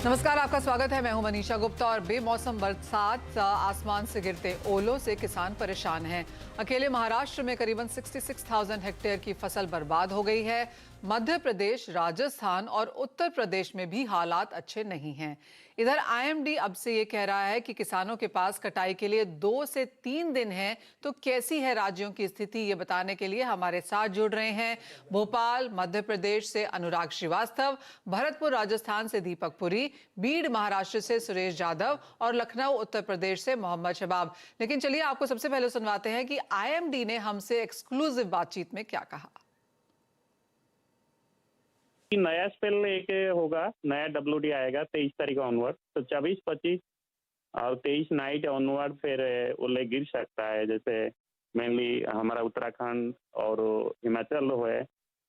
नमस्कार, आपका स्वागत है। मैं हूं मनीषा गुप्ता और बेमौसम बरसात, आसमान से गिरते ओलों से किसान परेशान हैं। अकेले महाराष्ट्र में करीबन 66,000 हेक्टेयर की फसल बर्बाद हो गई है। मध्य प्रदेश, राजस्थान और उत्तर प्रदेश में भी हालात अच्छे नहीं हैं। इधर आईएमडी अब से ये कह रहा है कि किसानों के पास कटाई के लिए 2 से 3 दिन हैं। तो कैसी है राज्यों की स्थिति, ये बताने के लिए हमारे साथ जुड़ रहे हैं भोपाल मध्य प्रदेश से अनुराग श्रीवास्तव, भरतपुर राजस्थान से दीपक पुरी, बीड़ महाराष्ट्र से सुरेश यादव और लखनऊ उत्तर प्रदेश से मोहम्मद शबाब। लेकिन चलिए आपको सबसे पहले सुनवाते हैं कि आईएमडी ने हमसे एक्सक्लूसिव बातचीत में क्या कहा। नया स्पेल एक होगा, नया WD आएगा 23 तारीख ऑनवर्ड, तो 24, 25 और 23 नाइट ऑनवर्ड फिर ओले गिर सकता है। जैसे मेनली हमारा उत्तराखंड और हिमाचल है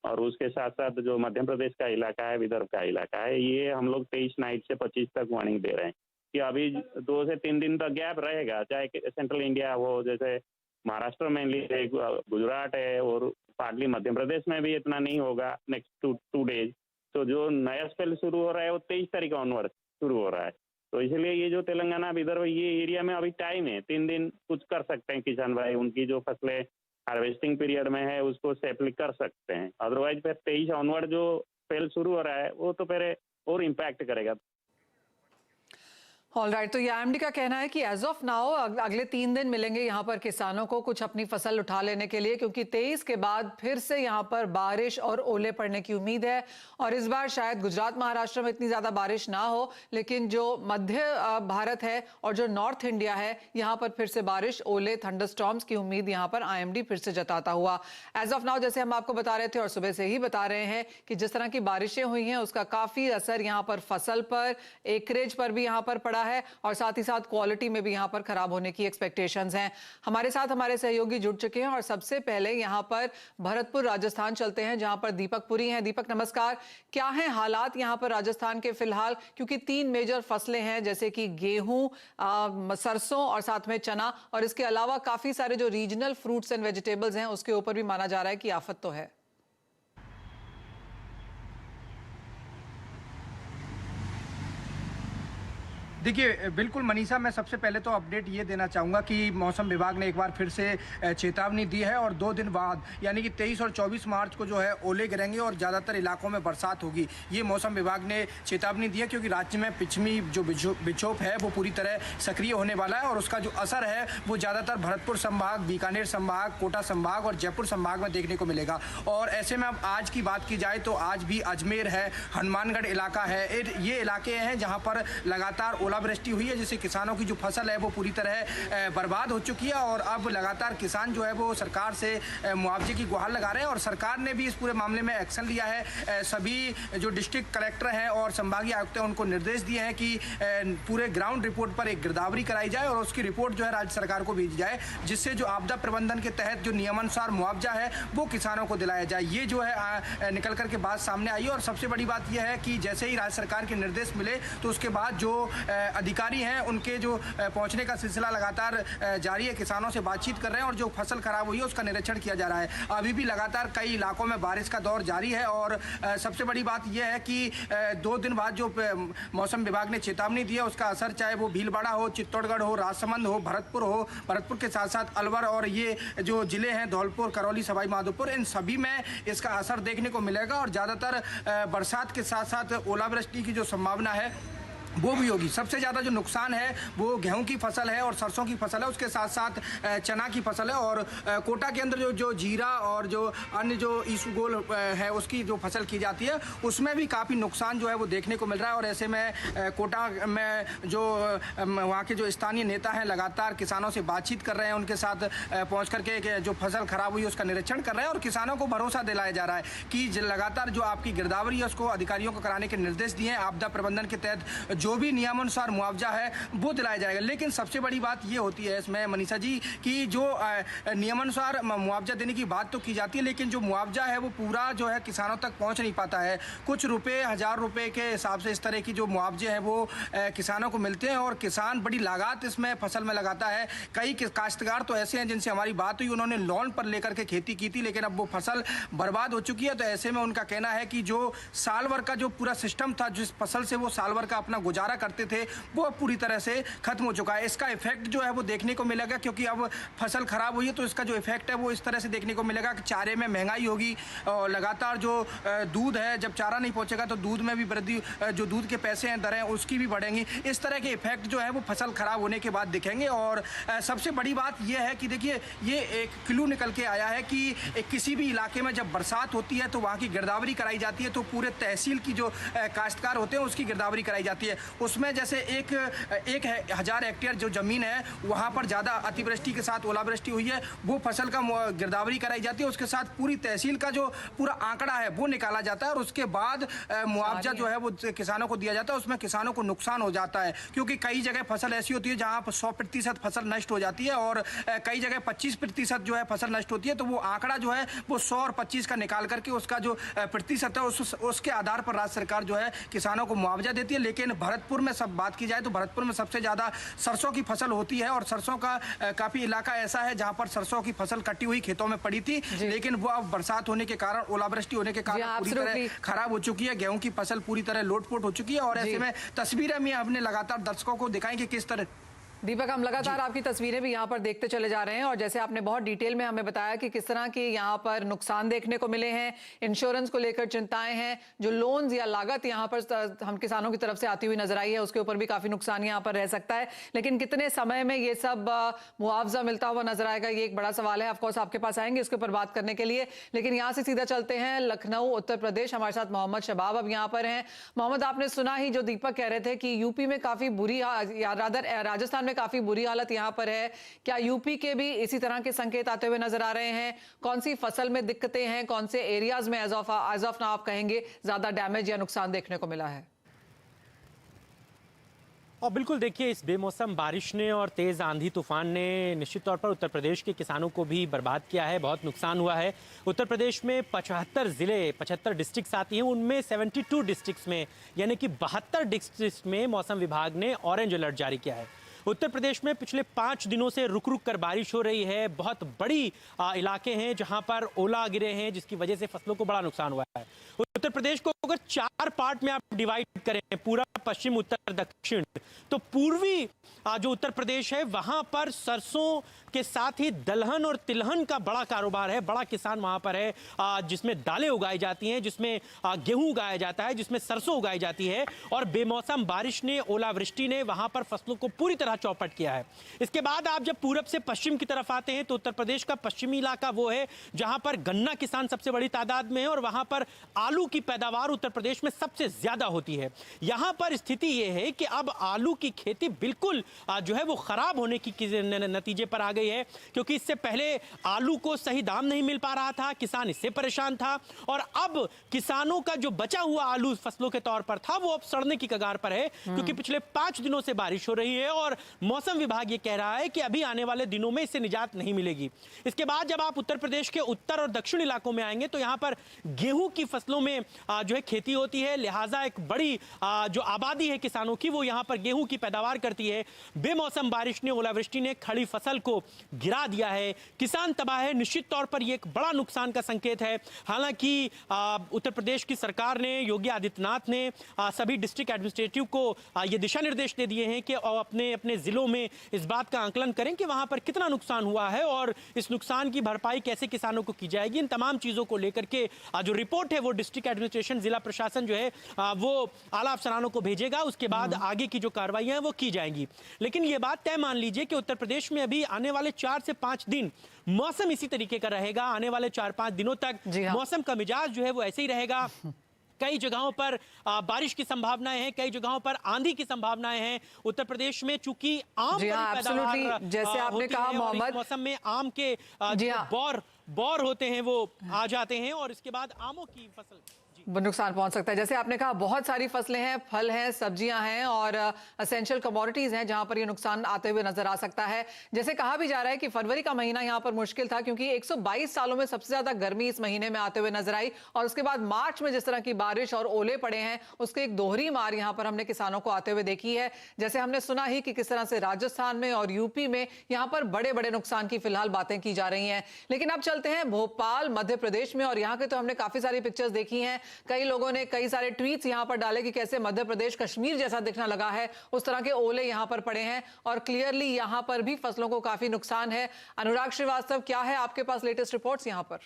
और उसके साथ साथ जो मध्य प्रदेश का इलाका है, विदर्भ का इलाका है, ये हम लोग 23 नाइट से 25 तक वार्निंग दे रहे हैं कि अभी 2 से 3 दिन तक गैप रहेगा। चाहे सेंट्रल इंडिया हो, जैसे महाराष्ट्र मेनली, गुजरात है और पार्टली मध्य प्रदेश में भी इतना नहीं होगा नेक्स्ट 2 डेज। तो जो नया स्पेल शुरू हो रहा है वो 23 तारीख ऑनवर्ड शुरू हो रहा है। तो इसलिए ये जो तेलंगाना, विदर्भ, ये एरिया में अभी टाइम है, 3 दिन कुछ कर सकते हैं किसान भाई। उनकी जो फसलें हार्वेस्टिंग पीरियड में है उसको सेफली कर सकते हैं। अदरवाइज फिर 23 ऑनवर्ड जो स्पेल शुरू हो रहा है वो तो फिर और इम्पैक्ट करेगा। ऑलराइट, तो ये आईएमडी का कहना है कि एज ऑफ नाउ अगले 3 दिन मिलेंगे यहाँ पर किसानों को कुछ अपनी फसल उठा लेने के लिए, क्योंकि 23 के बाद फिर से यहाँ पर बारिश और ओले पड़ने की उम्मीद है। और इस बार शायद गुजरात महाराष्ट्र में इतनी ज्यादा बारिश ना हो, लेकिन जो मध्य भारत है और जो नॉर्थ इंडिया है, यहाँ पर फिर से बारिश, ओले, थंडरस्टॉर्म्स की उम्मीद यहाँ पर आईएमडी फिर से जताता हुआ। एज ऑफ नाउ जैसे हम आपको बता रहे थे और सुबह से ही बता रहे हैं कि जिस तरह की बारिशें हुई हैं उसका काफी असर यहाँ पर फसल पर, एकरेज पर भी यहाँ पर पड़ा है और साथ ही साथ क्वालिटी में भी यहां पर खराब होने की एक्सपेक्टेशंस हैं। हमारे साथ हमारे सहयोगी जुड़ चुके हैं और सबसे पहले यहां पर भरतपुर राजस्थान चलते हैं जहां पर दीपक पुरी हैं। दीपक नमस्कार, क्या हैं हालात यहां पर राजस्थान के फिलहाल, क्योंकि 3 मेजर फसलें हैं जैसे कि गेहूं, सरसों और साथ में चना, और इसके अलावा काफी सारे जो रीजनल फ्रूट्स एंड वेजिटेबल्स हैं उसके ऊपर भी माना जा रहा है कि आफत तो है। देखिए बिल्कुल मनीषा, मैं सबसे पहले तो अपडेट ये देना चाहूँगा कि मौसम विभाग ने एक बार फिर से चेतावनी दी है और 2 दिन बाद यानी कि 23 और 24 मार्च को जो है ओले गिरेंगे और ज़्यादातर इलाकों में बरसात होगी। ये मौसम विभाग ने चेतावनी दी है क्योंकि राज्य में पिछमी जो विक्षोभ है वो पूरी तरह सक्रिय होने वाला है और उसका जो असर है वो ज़्यादातर भरतपुर संभाग, बीकानेर संभाग, कोटा संभाग और जयपुर संभाग में देखने को मिलेगा। और ऐसे में अब आज की बात की जाए तो आज भी अजमेर है, हनुमानगढ़ इलाका है, ये इलाके हैं जहाँ पर लगातार ओलावृष्टि हुई है, जिससे किसानों की जो फसल है वो पूरी तरह बर्बाद हो चुकी है। और अब लगातार किसान जो है वो सरकार से मुआवजे की गुहार लगा रहे हैं और सरकार ने भी इस पूरे मामले में एक्शन लिया है। सभी जो डिस्ट्रिक्ट कलेक्टर हैं और संभागीय आयुक्त हैं उनको निर्देश दिए हैं कि पूरे ग्राउंड रिपोर्ट पर एक गिरदावरी कराई जाए और उसकी रिपोर्ट जो है राज्य सरकार को भेजी जाए, जिससे जो आपदा प्रबंधन के तहत जो नियमानुसार मुआवजा है वो किसानों को दिलाया जाए। ये जो है निकल करके बात सामने आई है। और सबसे बड़ी बात यह है कि जैसे ही राज्य सरकार के निर्देश मिले तो उसके बाद जो अधिकारी हैं उनके जो पहुंचने का सिलसिला लगातार जारी है, किसानों से बातचीत कर रहे हैं और जो फसल खराब हुई है उसका निरीक्षण किया जा रहा है। अभी भी लगातार कई इलाकों में बारिश का दौर जारी है और सबसे बड़ी बात यह है कि 2 दिन बाद जो मौसम विभाग ने चेतावनी दी है उसका असर चाहे वो भीलवाड़ा हो, चित्तौड़गढ़ हो, राजसमंद हो, भरतपुर के साथ साथ अलवर और ये जो जिले हैं धौलपुर, करौली, सवाई माधोपुर, इन सभी में इसका असर देखने को मिलेगा और ज़्यादातर बरसात के साथ साथ ओलावृष्टि की जो संभावना है वो भी होगी। सबसे ज़्यादा जो नुकसान है वो गेहूं की फसल है और सरसों की फसल है, उसके साथ साथ चना की फसल है और कोटा के अंदर जो जीरा और जो अन्य जो ईसुगोल है उसकी जो फसल की जाती है उसमें भी काफ़ी नुकसान जो है वो देखने को मिल रहा है। और ऐसे में कोटा में जो वहाँ के जो स्थानीय नेता हैं लगातार किसानों से बातचीत कर रहे हैं, उनके साथ पहुँच करके जो फसल खराब हुई उसका निरीक्षण कर रहे हैं और किसानों को भरोसा दिलाया जा रहा है कि लगातार जो आपकी गिरदावरी है उसको अधिकारियों को कराने के निर्देश दिए हैं। आपदा प्रबंधन के तहत जो भी नियमानुसार मुआवजा है वो दिलाया जाएगा। लेकिन सबसे बड़ी बात ये होती है इसमें मनीषा जी कि जो नियमानुसार मुआवजा देने की बात तो की जाती है, लेकिन जो मुआवजा है वो पूरा जो है किसानों तक पहुंच नहीं पाता है। कुछ रुपए, 1000 रुपए के हिसाब से इस तरह की जो मुआवजे हैं वो किसानों को मिलते हैं और किसान बड़ी लागत इसमें फसल में लगाता है। कई काश्तकार तो ऐसे हैं जिनसे हमारी बात हुई, उन्होंने लोन पर लेकर के खेती की थी लेकिन अब वो फसल बर्बाद हो चुकी है। तो ऐसे में उनका कहना है कि जो साल भर का जो पूरा सिस्टम था, जिस फसल से वो साल भर का अपना गुजारा करते थे वो अब पूरी तरह से खत्म हो चुका है। इसका इफेक्ट जो है वो देखने को मिलेगा, क्योंकि अब फसल खराब हुई है तो इसका जो इफेक्ट है वो इस तरह से देखने को मिलेगा कि चारे में महंगाई होगी और लगातार जो दूध है, जब चारा नहीं पहुंचेगा तो दूध में भी वृद्धि, जो दूध के पैसे हैं, दरें उसकी भी बढ़ेंगी। इस तरह के इफेक्ट जो है वो फसल खराब होने के बाद दिखेंगे। और सबसे बड़ी बात यह है कि देखिए ये एक क्लू निकल के आया है कि किसी भी इलाके में जब बरसात होती है तो वहाँ की गिरदावरी कराई जाती है, तो पूरे तहसील की जो काश्तकार होते हैं उसकी गिरदावरी कराई जाती है। उसमें जैसे 1,000 हेक्टेयर जो जमीन है वहाँ पर ज़्यादा अतिवृष्टि के साथ ओलावृष्टि हुई है, वो फसल का गिरदावरी कराई जाती है। उसके साथ पूरी तहसील का जो पूरा आंकड़ा है वो निकाला जाता है और उसके बाद मुआवजा जो है वो किसानों को दिया जाता है। उसमें किसानों को नुकसान हो जाता है, क्योंकि कई जगह फसल ऐसी होती है जहाँ पर 100% फसल नष्ट हो जाती है और कई जगह 25% जो है फसल नष्ट होती है। तो वो आंकड़ा जो है वो 100 और 25 का निकाल करके उसका जो प्रतिशत है उसके आधार पर राज्य सरकार जो है किसानों को मुआवजा देती है। लेकिन भरतपुर में सब बात की जाए तो भरतपुर में सबसे ज़्यादा सरसों की फसल होती है और सरसों का काफ़ी इलाका ऐसा है जहाँ पर सरसों की फसल कटी हुई खेतों में पड़ी थी, लेकिन वो अब बरसात होने के कारण, ओलावृष्टि होने के कारण पूरी तरह खराब हो चुकी है। गेहूं की फसल पूरी तरह लोटपोट हो चुकी है और ऐसे में तस्वीरें में हमने लगातार दर्शकों को दिखाई कि किस तरह। दीपक, हम लगातार आपकी तस्वीरें भी यहाँ पर देखते चले जा रहे हैं और जैसे आपने बहुत डिटेल में हमें बताया कि किस तरह के यहाँ पर नुकसान देखने को मिले हैं, इंश्योरेंस को लेकर चिंताएं हैं, जो लोन्स या लागत यहाँ पर हम किसानों की तरफ से आती हुई नजर आई है उसके ऊपर भी काफी नुकसान यहाँ पर रह सकता है। लेकिन कितने समय में ये सब मुआवजा मिलता हुआ नजर आएगा, ये एक बड़ा सवाल है। ऑफकोर्स आपके पास आएंगे इसके ऊपर बात करने के लिए, लेकिन यहाँ से सीधा चलते हैं लखनऊ, उत्तर प्रदेश। हमारे साथ मोहम्मद शबाब अब यहाँ पर हैं। मोहम्मद, आपने सुना ही जो दीपक कह रहे थे कि यूपी में काफी बुरी, या राजस्थान में काफी बुरी हालत यहाँ पर है। क्या यूपी के भी इसी तरह के संकेत आते हुए नजर आ रहे हैं? कौन सी फसल में दिक्कतें हैं, कौन से एरियाज में एज ऑफ नाउ आप कहेंगे ज्यादा डैमेज या नुकसान देखने को मिला है? और बिल्कुल देखिए, इस बेमौसम बारिश ने और तेज़ आंधी तूफान ने निश्चित तौर पर उत्तर प्रदेश के किसानों को भी बर्बाद किया है, बहुत नुकसान हुआ है। उत्तर प्रदेश में 75 ज़िले, 75 डिस्ट्रिक्ट्स आती हैं, उनमें 72 डिस्ट्रिक्ट्स में यानी कि 72 डिस्ट्रिक्ट्स में मौसम विभाग ने ऑरेंज अलर्ट जारी किया है। उत्तर प्रदेश में पिछले 5 दिनों से रुक रुक कर बारिश हो रही है। बहुत बड़ी इलाके हैं जहां पर ओला गिरे हैं, जिसकी वजह से फसलों को बड़ा नुकसान हुआ है। उत्तर प्रदेश को अगर 4 पार्ट में आप डिवाइड करें, पूरा, पश्चिम, उत्तर, दक्षिण, तो पूर्वी जो उत्तर प्रदेश है वहां पर सरसों के साथ ही दलहन और तिलहन का बड़ा कारोबार है, बड़ा किसान वहां पर है, जिसमें दालें उगाई जाती हैं, जिसमें गेहूं उगाया जाता है, जिसमें सरसों उगाई जाती है। और बेमौसम बारिश ने, ओलावृष्टि ने वहां पर फसलों को पूरी तरह चौपट किया है। इसके बाद आप जब पूरब से पश्चिम की तरफ आते हैं तो उत्तर प्रदेश का पश्चिमी इलाका वो है जहां पर गन्ना किसान सबसे बड़ी तादाद में है और वहां पर आलू की पैदावार उत्तर प्रदेश में सबसे ज्यादा होती है। यहां पर स्थिति यह है कि अब आलू की खेती बिल्कुल जो है वो खराब होने की नतीजे पर आ गई है, क्योंकि इससे पहले आलू को सही दाम नहीं मिल पा रहा था, किसान इससे परेशान था और अब किसानों का जो बचा हुआ आलू फसलों के तौर पर था वो अब सड़ने की कगार पर है, क्योंकि पिछले 5 दिनों से बारिश हो रही है और मौसम विभाग ये कह रहा है कि अभी आने वाले दिनों में इससे निजात नहीं मिलेगी। इसके बाद जब आप उत्तर प्रदेश के उत्तर और दक्षिण इलाकों में आएंगे तो यहां पर गेहूं की फसलों में जो है खेती होती है, लिहाजा एक बड़ी जो आबादी है किसानों की वो यहां पर गेहूं की पैदावार करती है। बेमौसम बारिश ने, ओलावृष्टि ने खड़ी फसल को गिरा दिया है, किसान तबाह है। निश्चित तौर पर यह एक बड़ा नुकसान का संकेत है। हालांकि उत्तर प्रदेश की सरकार ने, योगी आदित्यनाथ ने सभी डिस्ट्रिक्ट एडमिनिस्ट्रेटिव को ये दिशा निर्देश दे दिए हैं कि अपने अपने जिलों में इस बात का आंकलन करें कि वहां पर कितना नुकसान हुआ है और इस नुकसान की भरपाई कैसे किसानों को की जाएगी। इन तमाम चीजों को लेकर के जो रिपोर्ट है वो डिस्ट्रिक्ट एडमिनिस्ट्रेशन, जिला प्रशासन जो है वो आला अफसरानों को भेजेगा, उसके बाद आगे की जो कार्रवाई है वो की जाएंगी। लेकिन ये बात तय मान लीजिए कि उत्तर प्रदेश में अभी आने वाले 4 से 5 दिन मौसम इसी तरीके का रहेगा। आने वाले 4-5 दिनों तक मौसम का मिजाज जो है वो ऐसे ही रहेगा। कई जगहों पर बारिश की संभावनाएं हैं, कई जगहों पर आंधी की संभावनाएं हैं। उत्तर प्रदेश में चूंकि आम पैदावार जैसे आपने कहा मोहम्मद, मौसम में आम के बौर होते हैं वो आ जाते हैं और इसके बाद आमों की फसल नुकसान पहुंच सकता है। जैसे आपने कहा बहुत सारी फसलें हैं, फल हैं, सब्जियां हैं और एसेंशियल कमोडिटीज हैं जहां पर ये नुकसान आते हुए नजर आ सकता है। जैसे कहा भी जा रहा है कि फरवरी का महीना यहां पर मुश्किल था क्योंकि 122 सालों में सबसे ज्यादा गर्मी इस महीने में आते हुए नजर आई और उसके बाद मार्च में जिस तरह की बारिश और ओले पड़े हैं उसके एक दोहरी मार यहां पर हमने किसानों को आते हुए देखी है। जैसे हमने सुना ही कि किस तरह से राजस्थान में और यूपी में यहां पर बड़े बड़े नुकसान की फिलहाल बातें की जा रही हैं। लेकिन अब चलते हैं भोपाल, मध्य प्रदेश में और यहाँ के तो हमने काफी सारी पिक्चर्स देखी हैं कई लोगों ने कई सारे ट्वीट्स यहाँ पर डाले कि कैसे मध्य प्रदेश कश्मीर जैसा दिखना लगा है, उस तरह के ओले यहाँ पर पड़े हैं और क्लियरली यहाँ पर भी फसलों को काफी नुकसान है। अनुराग श्रीवास्तव, क्या है आपके पास लेटेस्ट रिपोर्ट्स यहाँ पर?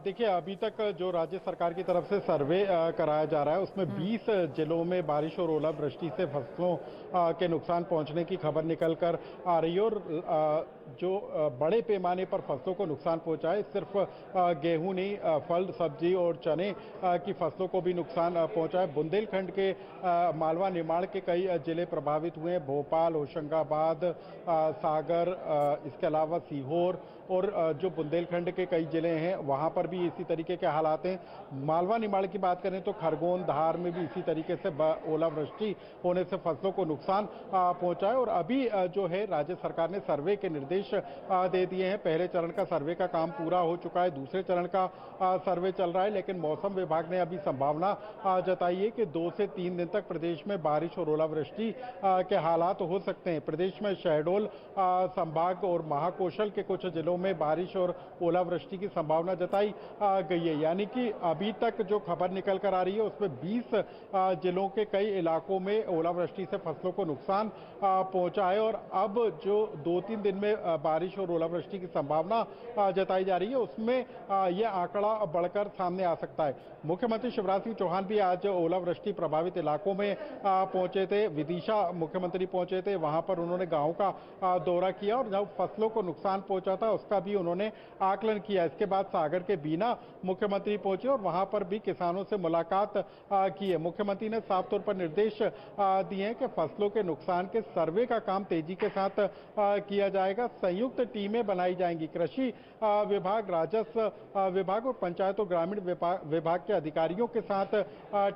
देखिए, अभी तक जो राज्य सरकार की तरफ से सर्वे कराया जा रहा है उसमें 20 जिलों में बारिश और ओलावृष्टि से फसलों के नुकसान पहुंचने की खबर निकल कर आ रही है। और जो बड़े पैमाने पर फसलों को नुकसान पहुंचा है, सिर्फ गेहूं नहीं, फल, सब्जी और चने की फसलों को भी नुकसान पहुंचा है। बुंदेलखंड के मालवा निमाड़ के कई जिले प्रभावित हुए हैं, भोपाल, होशंगाबाद, सागर, इसके अलावा सीहोर और जो बुंदेलखंड के कई जिले हैं वहां पर भी इसी तरीके के हालात हैं। मालवा निमाड़ की बात करें तो खरगोन, धार में भी इसी तरीके से ओलावृष्टि होने से फसलों को नुकसान पहुंचा है। और अभी जो है राज्य सरकार ने सर्वे के निर्देश दे दिए हैं। पहले चरण का सर्वे का काम पूरा हो चुका है, दूसरे चरण का सर्वे चल रहा है, लेकिन मौसम विभाग ने अभी संभावना जताई है कि 2 से 3 दिन तक प्रदेश में बारिश और ओलावृष्टि के हालात हो सकते हैं। प्रदेश में शहडोल संभाग और महाकौशल के कुछ जिलों में बारिश और ओलावृष्टि की संभावना जताई गई है। यानी कि अभी तक जो खबर निकल कर आ रही है उसमें 20 जिलों के कई इलाकों में ओलावृष्टि से फसलों को नुकसान पहुंचा है। और अब जो 2-3 दिन में बारिश और ओलावृष्टि की संभावना जताई जा रही है उसमें यह आंकड़ा बढ़कर सामने आ सकता है। मुख्यमंत्री शिवराज सिंह चौहान भी आज ओलावृष्टि प्रभावित इलाकों में पहुंचे थे। विदिशा मुख्यमंत्री पहुंचे थे, वहां पर उन्होंने गांव का दौरा किया और जब फसलों को नुकसान पहुंचा था उसका भी उन्होंने आकलन किया। इसके बाद सागर के बीना मुख्यमंत्री पहुंचे और वहां पर भी किसानों से मुलाकात की है। मुख्यमंत्री ने साफ तौर पर निर्देश दिए हैं कि फसलों के नुकसान के सर्वे का काम तेजी के साथ किया जाएगा। संयुक्त टीमें बनाई जाएंगी। कृषि विभाग, राजस्व विभाग और पंचायत और ग्रामीण विभाग के अधिकारियों के साथ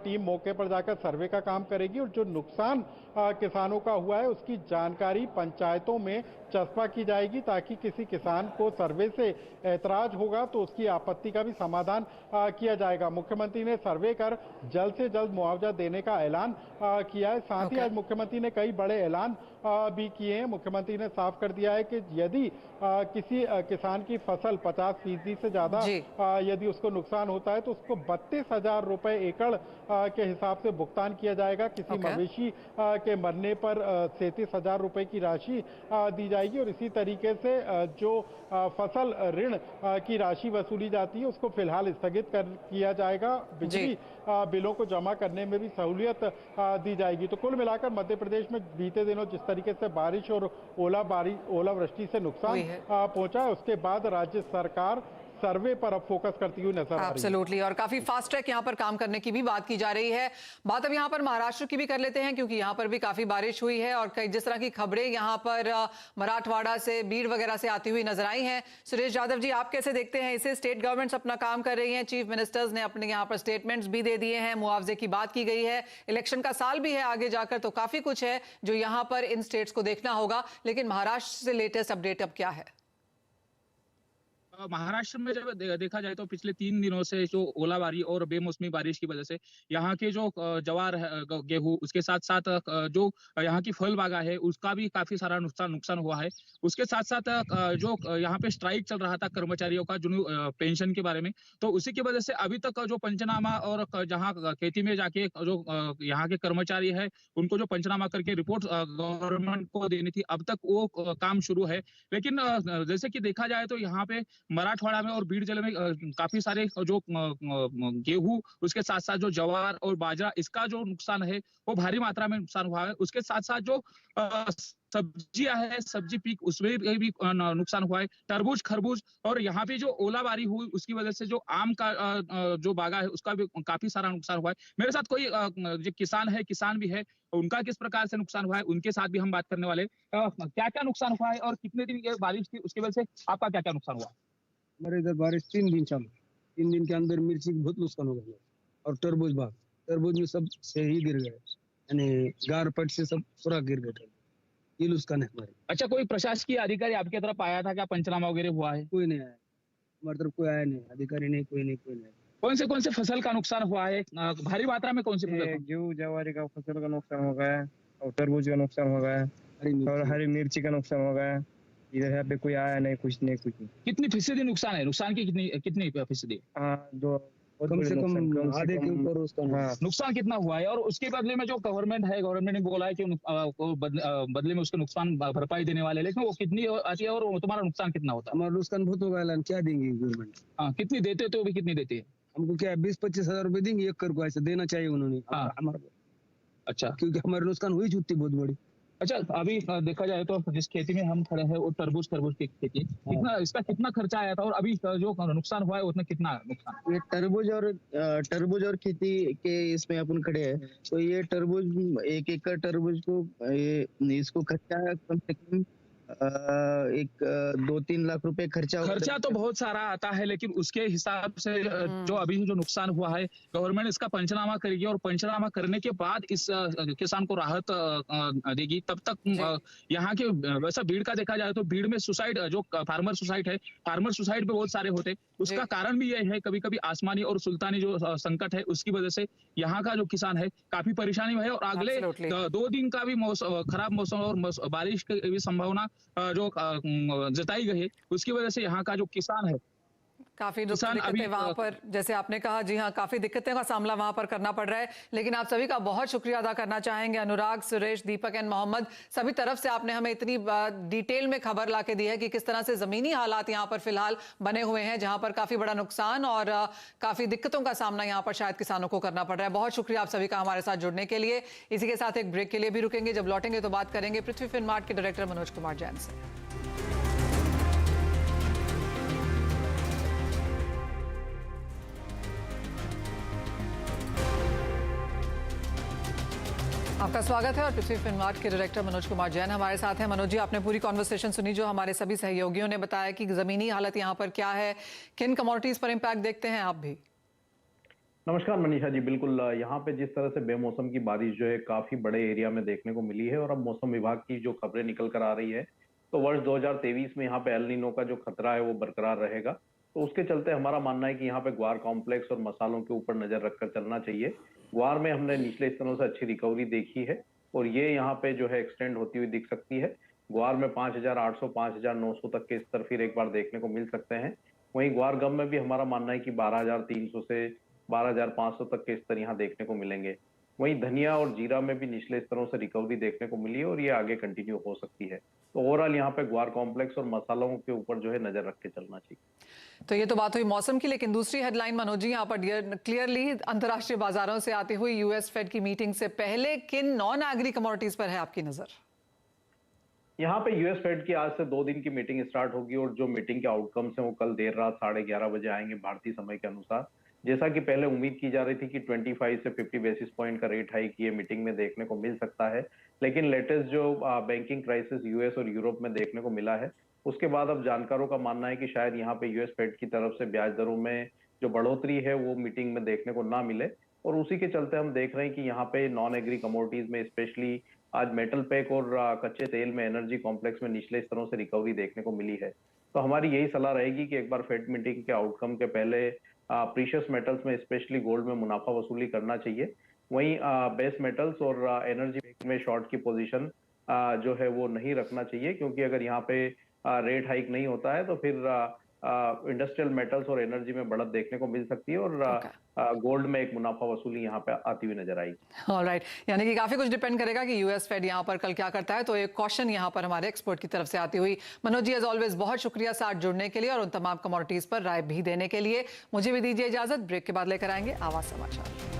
टीम मौके पर जाकर सर्वे का काम करेगी और जो नुकसान किसानों का हुआ है उसकी जानकारी पंचायतों में चस्पा की जाएगी ताकि किसी किसान को सर्वे से ऐतराज होगा तो उसकी आपत्ति का भी समाधान किया जाएगा। मुख्यमंत्री ने सर्वे कर जल्द से जल्द मुआवजा देने का ऐलान किया है। साथ ही आज मुख्यमंत्री ने कई बड़े ऐलान भी किए हैं। मुख्यमंत्री ने साफ कर दिया है कि यदि किसी किसान की फसल 50% से ज्यादा यदि उसको नुकसान होता है तो उसको 32,000 रुपए एकड़ के हिसाब से भुगतान किया जाएगा। किसी मवेशी के मरने पर 37,000 रुपए की राशि दी जाएगी और इसी तरीके से जो फसल ऋण की राशि वसूली जाती है उसको फिलहाल स्थगित किया जाएगा। बिजली बिलों को जमा करने में भी सहूलियत दी जाएगी। तो कुल मिलाकर मध्य प्रदेश में बीते दिनों जिस तरीके से बारिश और ओलावृष्टि से नुकसान पहुंचा है उसके बाद राज्य सरकार सर्वे पर अब फोकस करती हुई नजर आ रही है। एब्सोल्युटली, और काफी फास्ट ट्रैक यहाँ पर काम करने की भी बात की जा रही है। बात अब यहाँ पर महाराष्ट्र की भी कर लेते हैं क्योंकि यहाँ पर भी काफी बारिश हुई है और कई जिस तरह की खबरें यहाँ पर मराठवाड़ा से, बीड वगैरह से आती हुई नजर आई हैं। सुरेश यादव जी, आप कैसे देखते हैं इसे? स्टेट गवर्नमेंट्स अपना काम कर रही हैं, चीफ मिनिस्टर्स ने अपने यहाँ पर स्टेटमेंट्स भी दे दिए हैं, मुआवजे की बात की गई है, इलेक्शन का साल भी है आगे जाकर, तो काफी कुछ है जो यहाँ पर इन स्टेट्स को देखना होगा। लेकिन महाराष्ट्र से लेटेस्ट अपडेट अब क्या है? महाराष्ट्र में जब देखा जाए तो पिछले 3 दिनों से जो ओलाबारी और बेमौसमी बारिश की वजह से यहाँ के जो ज्वार है, गेहूं, उसके साथ साथ जो यहाँ की फल बागा है उसका भी काफी सारा नुकसान हुआ है। उसके साथ साथ जो यहाँ पे स्ट्राइक चल रहा था कर्मचारियों का जो पेंशन के बारे में, तो उसी की वजह से अभी तक जो पंचनामा और जहाँ खेती में जाके जो यहाँ के कर्मचारी है उनको जो पंचनामा करके रिपोर्ट गवर्नमेंट को देनी थी, अब तक वो काम शुरू है। लेकिन जैसे कि देखा जाए तो यहाँ पे मराठवाड़ा में और बीड जिले में काफी सारे जो गेहूं, उसके साथ साथ जो ज्वार और बाजरा, इसका जो नुकसान है वो भारी मात्रा में नुकसान हुआ है। उसके साथ साथ जो सब्जियां है, सब्जी पीक, उसमें भी नुकसान हुआ है। तरबूज, खरबूज और यहाँ पे जो ओलाबारी हुई उसकी वजह से जो आम का जो बागा है उसका भी काफी सारा नुकसान हुआ है। मेरे साथ कोई जो किसान भी है, उनका किस प्रकार से नुकसान हुआ है उनके साथ भी हम बात करने वाले। क्या क्या नुकसान हुआ है और कितने दिन की बारिश थी, उसकी वजह से आपका क्या क्या नुकसान हुआ? हमारे इधर बारिश 3 दिन चालू, 3 दिन के अंदर मिर्ची बहुत नुकसान हो गया और तरबूज में सब से ही गिर गए, यानी गार पट से सब पूरा गिर गए। ये नुकसान है हमारे। अच्छा, कोई प्रशासकीय अधिकारी आपकी तरफ आया था क्या? पंचनामा वगैरह हुआ है? कोई नहीं आया हमारी तरफ, कोई आया नहीं, अधिकारी नहीं, कोई नहीं। कौन से फसल का नुकसान हुआ है? भारी मात्रा में कौन सी फसल? गेहूं ज्वारी का फसल का नुकसान हो गया और तरबूज का नुकसान हो गया और हरी मिर्ची का नुकसान हो गया इधर यहाँ पे कोई आया नहीं, कुछ नहीं, कुछ नहीं। कितनी फीसदी नुकसान है? नुकसान की कितनी कितनी फीसदी? हाँ, जो बहुत कम बड़े से नुकसान, कम आधे के ऊपर उसका हाँ, नुकसान कितना हुआ है? और उसके बदले में जो गवर्नमेंट है, गवर्नमेंट ने बोला है कि बदले में उसका नुकसान भरपाई देने वाले, लेकिन वो कितनी आती है और तुम्हारा नुकसान कितना होता है? हमारा नुकसान बहुत होगा, ऐलान क्या देंगे गवर्नमेंट? हाँ, कितनी देते तो भी कितनी देती है? हमको क्या 20-25 हजार रुपए देंगे एकड़ को, ऐसे देना चाहिए उन्होंने हाँ। हमारे, अच्छा क्योंकि हमारे नुकसान हुई चुकी बहुत बड़ी। अच्छा, अभी देखा जाए तो जिस खेती में हम खड़े हैं वो तरबूज की खेती, कितना इसका कितना खर्चा आया था और अभी जो नुकसान हुआ है उसमें कितना नुकसान? ये तरबूज और खेती के इसमें अपन खड़े हैं, तो ये तरबूज 1 एकड़ तरबूज को इसको खर्चा है कम से कम 2-3 लाख रुपए खर्चा होगा। खर्चा तो बहुत सारा आता है, लेकिन उसके हिसाब से जो अभी जो नुकसान हुआ है, गवर्नमेंट इसका पंचनामा करेगी और पंचनामा करने के बाद इस किसान को राहत देगी। तब तक यहाँ के वैसा भीड़ का देखा जाए तो भीड़ में सुसाइड, जो फार्मर सुसाइड है, फार्मर सुसाइड पे बहुत सारे होते, उसका कारण भी यह है कभी कभी आसमानी और सुल्तानी जो संकट है उसकी वजह से यहाँ का जो किसान है काफी परेशानी में है। और अगले 2 दिन का भी खराब मौसम और बारिश की भी संभावना जो जताई गई है, उसकी वजह से यहाँ का जो किसान है काफी दिक्कतें वहां पर, जैसे आपने कहा, जी हाँ, काफी दिक्कतों का सामना वहां पर करना पड़ रहा है। लेकिन आप सभी का बहुत शुक्रिया अदा करना चाहेंगे, अनुराग, सुरेश, दीपक एंड मोहम्मद, सभी तरफ से आपने हमें इतनी डिटेल में खबर लाके दी है कि किस तरह से जमीनी हालात यहाँ पर फिलहाल बने हुए हैं, जहां पर काफी बड़ा नुकसान और काफी दिक्कतों का सामना यहाँ पर शायद किसानों को करना पड़ रहा है। बहुत शुक्रिया आप सभी का हमारे साथ जुड़ने के लिए। इसी के साथ एक ब्रेक के लिए भी रुकेंगे, जब लौटेंगे तो बात करेंगे पृथ्वी फिनमार्ट के डायरेक्टर मनोज कुमार जैन से। आपका स्वागत है और पृथ्वी फिनमार्ट के डायरेक्टर मनोज कुमार जैन हमारे साथ हैं। मनोज जी, आपने पूरी कॉन्वर्सेशन सुनी जो हमारे सभी सहयोगियों ने बताया कि जमीनी हालत यहाँ पर क्या है, किन कमोडिटीज पर इम्पैक्ट देखते हैं आप भी? नमस्कार मनीषा जी, बिल्कुल यहाँ पे जिस तरह से बेमौसम की बारिश जो है काफी बड़े एरिया में देखने को मिली है और अब मौसम विभाग की जो खबरें निकल कर आ रही है तो वर्ष 2023 में यहाँ पे एल नीनो का जो खतरा है वो बरकरार रहेगा। तो उसके चलते हमारा मानना है कि यहाँ पे ग्वार कॉम्प्लेक्स और मसालों के ऊपर नजर रखकर चलना चाहिए। ग्वार में हमने निचले स्तरों से अच्छी रिकवरी देखी है और ये यहाँ पे जो है एक्सटेंड होती हुई दिख सकती है। ग्वार में 5,800 5,900 तक के स्तर फिर एक बार देखने को मिल सकते हैं। वहीं ग्वार गम में भी हमारा मानना है कि 12,300 से 12,500 तक के स्तर यहाँ देखने को मिलेंगे। वहीं धनिया और जीरा में भी निचले स्तरों से रिकवरी देखने को मिली है और ये आगे कंटिन्यू हो सकती है। तो ओवरऑल यहाँ पे ग्वार कॉम्प्लेक्स और मसालों के ऊपर जो है नजर रख के चलना चाहिए। तो ये तो बात हुई मौसम की, लेकिन दूसरी हेडलाइन मनोज जी यहाँ पर क्लियरली अंतर्राष्ट्रीय बाजारों से आती हुई यूएस फेड की मीटिंग से पहले किन नॉन एग्री कमोडिटीज पर है आपकी नजर? यहाँ पे यूएस फेड की आज से 2 दिन की मीटिंग स्टार्ट होगी और जो मीटिंग के आउटकम्स हैं वो कल देर रात 11:30 बजे आएंगे भारतीय समय के अनुसार। जैसा कि पहले उम्मीद की जा रही थी कि 25 से 50 बेसिस पॉइंट का रेट हाइक ये मीटिंग में देखने को मिल सकता है, लेकिन लेटेस्ट जो बैंकिंग क्राइसिस यूएस और यूरोप में देखने को मिला है उसके बाद अब जानकारों का मानना है कि शायद यहाँ पे यूएस फेड की तरफ से ब्याज दरों में जो बढ़ोतरी है वो मीटिंग में देखने को ना मिले और उसी के चलते हम देख रहे हैं कि यहाँ पे नॉन एग्री कमोडिटीज में स्पेशली आज मेटल पैक और कच्चे तेल में एनर्जी कॉम्प्लेक्स में निचले स्तरों से रिकवरी देखने को मिली है। तो हमारी यही सलाह रहेगी कि एक बार फेड मीटिंग के आउटकम के पहले प्रीशियस मेटल्स में स्पेशली गोल्ड में मुनाफा वसूली करना चाहिए। वहीं बेस मेटल्स और एनर्जी में शॉर्ट की पोजीशन जो है वो नहीं रखना चाहिए, क्योंकि अगर यहाँ पे रेट हाइक नहीं होता है तो फिर इंडस्ट्रियल मेटल्स और एनर्जी में बढ़त देखने को मिल सकती है और गोल्ड में एक मुनाफा वसूली यहाँ पे आती हुई नजर आएगी। ऑलराइट, यानी कि काफी कुछ डिपेंड करेगा कि यूएस फेड यहाँ पर कल क्या करता है। तो एक क्वेश्चन यहाँ पर हमारे एक्सपर्ट की तरफ से आती हुई। मनोज जी, एज ऑलवेज बहुत शुक्रिया साथ जुड़ने के लिए और उन तमाम कमोडिटीज पर राय भी देने के लिए। मुझे भी दीजिए इजाजत, ब्रेक के बाद लेकर आएंगे आवाज समाचार।